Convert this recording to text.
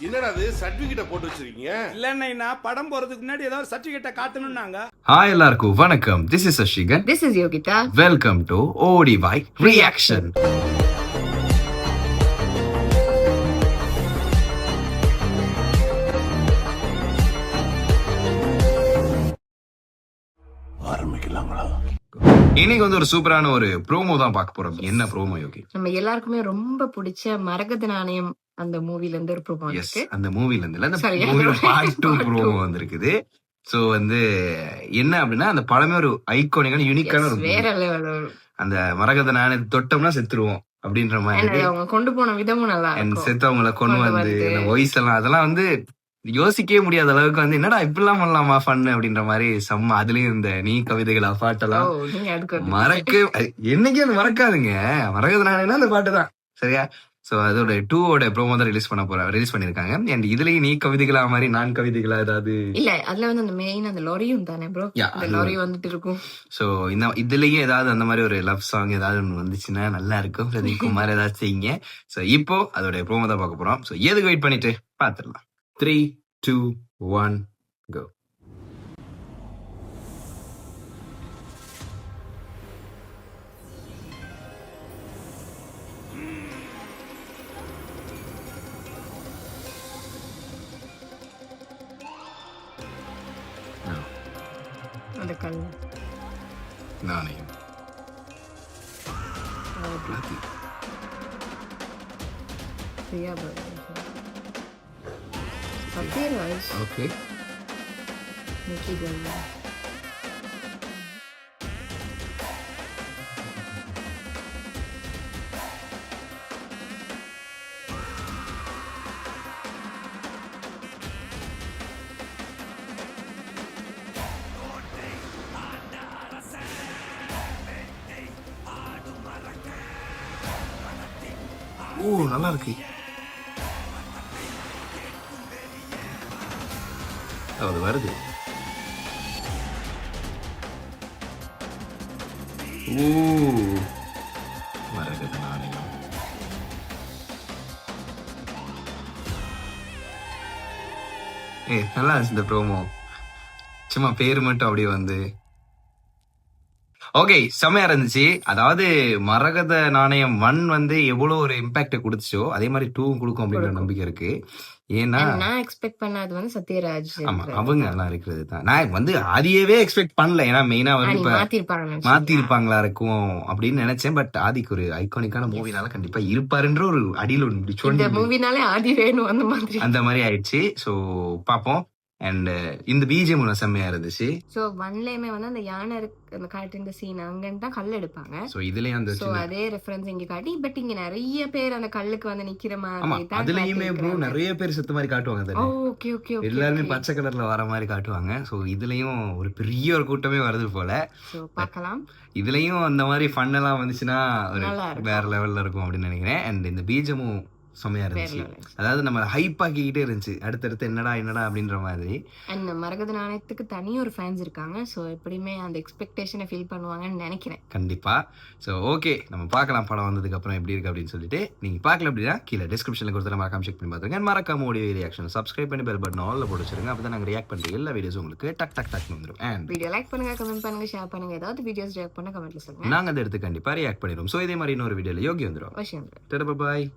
என்னடா அது சர்டிபிகேட்ட போட்டு வச்சிருக்கீங்க? இல்லன்னா படம் போறதுக்கு முன்னாடி ஏதாவது சர்டிபிகேட்ட காட்டணும்னாங்க. ஹாய் எல்லாருக்கும் வணக்கம். This is Sashikan. This is Yogita. Welcome to ODY reaction. இன்னைக்கு வந்து ஒரு சூப்பரான ஒரு ப்ரோமோ தான் பார்க்க போறோம். என்ன ப்ரோமோ யோகி? நம்ம எல்லாருக்குமே ரொம்ப பிடிச்ச மரகத நாணயம் அந்த மூவில இருந்து ஒரு ப்ரோமோ எஸ், இருக்கு. அந்த மூவில இருந்து இல்ல, அந்த Sorry, மூவில பார்ட் 2 part ப்ரோமோ two. வந்திருக்குது. சோ வந்து என்ன அப்படின்னா, அந்த படமே ஒரு ஐகானிக்கான யூனிக்கான ஒரு வேற movie. லெவல். அந்த மரகத நாணயத்தை தொட்டோம்னா செத்துருவோம் அப்படின்ற மாதிரி அவங்க கொண்டு போன விதமும் நல்லா and இருக்கும். செத்தவங்களை கொண்டு கொண்டு வந்து வந்து. இந்த வாய்ஸ் எல்லாம் அதெல்லாம் வந்து யோசிக்கவே முடியாத அளவுக்கு வந்து என்னடா இப்படிலாம் பண்ணலாமா ஃபன் அப்படின்ற மாதிரி செம்ம. அதுலயும் இந்த நீ கவிதைகளா ஓ, பாட்டெல்லாம் நீங்க அதுக்கு வந்து என்னைக்கு அது மறக்காதுங்க. மரகத நாணயம்னா அந்த பாட்டு தான், சரியா? சோ அதோட 2ஓட ப்ரோமோ தான் ரிலீஸ் பண்ணிருக்காங்க. அண்ட் இதுலயும் நீ கவிதைகளா மாதிரி நான் கவிதைகளா ஏதாவது. இல்ல அதுல வந்து அந்த மெயின் அந்த லொரியும் தானே ப்ரோ. Yeah, அந்த அது லொரி வந்துட்டு இருக்கும். சோ இந்த இதுலயும் ஏதாவது அந்த மாதிரி ஒரு லவ் சாங் ஏதாவது ஒன்று வந்துச்சுன்னா நல்லா இருக்கும். பிரதீப் குமார் ஏதாவது செய்யுங்க. சோ இப்போ அதோட ப்ரோமோ தான் பார்க்க போறோம். சோ எதுக்கு வெயிட் பண்ணிட்டு பாத்துடலாம். 3, 2, 1 go. அந்த கல் நாணயம் பிரியா bro. சத்யராஜ் ஓகே. நிக்கி கல்லா. ஓ நல்லா இருக்கு. அது வருது. ஓ மரகத நாணயம். நல்லா இருந்துச்சு இந்த ப்ரோமோ. சும்மா பேரு மட்டும் அப்படியே வந்து ஓகே செம்மையா இருந்துச்சு. அதாவது மரகத நாணயம் 1 வந்து எவ்வளவு ஒரு இம்பாக்ட் கொடுத்துச்சோ அதே மாதிரி 2 கொடுக்கும் அப்படின்ற நம்பிக்கை இருக்கு. ஏன்னா நான் எக்ஸ்பெக்ட் பண்ணது வந்து சத்யராஜ். ஆமா அவங்க எல்லாம் இருக்கிறது தான். நான் வந்து ஆதியவே எக்ஸ்பெக்ட் பண்ணல. ஏன்னா மெயினா வந்து இப்ப மாத்திருப்பாங்களா இருக்கும் அப்படின்னு நினைச்சேன். பட் ஆதிக்கு ஒரு ஐகானிக்கான மூவினால கண்டிப்பா இருப்பாருன்ற ஒரு அடியில் இந்த சொல்லி மூவினாலே ஆதி வேணும் அந்த மாதிரி ஆயிடுச்சு. சோ பாப்போம். அண்ட் இந்த பிஜிஎம் செம்மையா இருந்துச்சு. சோ ஒன்லயுமே வந்து அந்த யானை அந்த காட்டு இந்த சீன் அங்கன்னு தான் கல் எடுப்பாங்க. சோ இதுலயும் அந்த சோ அதே ரெஃபரன்ஸ் இங்க காட்டி பட் இங்க நிறைய பேர் அந்த கல்லுக்கு வந்து நிக்கிற ஆமா மாதிரி தான் அதுலயுமே ப்ரோ நிறைய பேர் செத்த மாதிரி காட்டுவாங்க தானே. Okay okay okay. எல்லாருமே பச்சை கலர்ல வர மாதிரி காட்டுவாங்க. சோ இதுலயும் ஒரு பெரிய ஒரு கூட்டமே வருது போல. சோ பார்க்கலாம். இதுலயும் அந்த மாதிரி ஃபன் எல்லாம் வந்துச்சுன்னா ஒரு நல்லா இருக்கும். வேற லெவல்ல இருக்கும் அப்படின்னு நினைக்கிறேன். அண்ட் இந்த பீஜமும் செம்மையா இருந்துச்சு. அதாவது நம்ம ஹைப் ஆக்கிக்கிட்டே இருந்துச்சு. அடுத்தடுத்து என்னடா அப்படின்ற மாதிரி. அண்ட் மரகத நாணயத்துக்கு தனி ஒரு ஃபேன்ஸ் இருக்காங்க. சோ எப்படியுமே அந்த எக்ஸ்பெக்டேஷனை ஃபீல் பண்ணுவாங்கன்னு நினைக்கிறேன். கண்டிப்பா. சோ ஓகே நம்ம பார்க்கலாம் படம் வந்ததுக்கு அப்புறம் எப்படி இருக்கு அப்படின்னு சொல்லிட்டு. நீங்க பார்க்கல அப்படின்னா கீழே டிஸ்கிரிப்ஷன்ல கொடுத்து மறக்காம செக் பண்ணி பாத்துருங்க. மறக்காம ODY ரியாக்ஷன் சப்ஸ்கிரைப் பண்ணி பெல் பட்டன் ஆல்ல போட்டு வச்சிருங்க. அப்பதான் நாங்க ரியாக்ட் பண்ற எல்லா வீடியோஸும் உங்களுக்கு டக் டக் டக் வந்துடும். அண்ட் வீடியோ லைக் பண்ணுங்க, கமெண்ட் பண்ணுங்க, ஷேர் பண்ணுங்க. ஏதாவது வீடியோஸ் ரியாக்ட் பண்ண கமெண்ட்ல சொல்லுங்க. நாங்க அதை எடுத்து கண்டிப்பா ரியாக்ட் பண்ணிடுவோம். சோ இதே மாதிரி இன்னொரு வீடியோல யோகி வந்துடும். விஷயம் பாய்.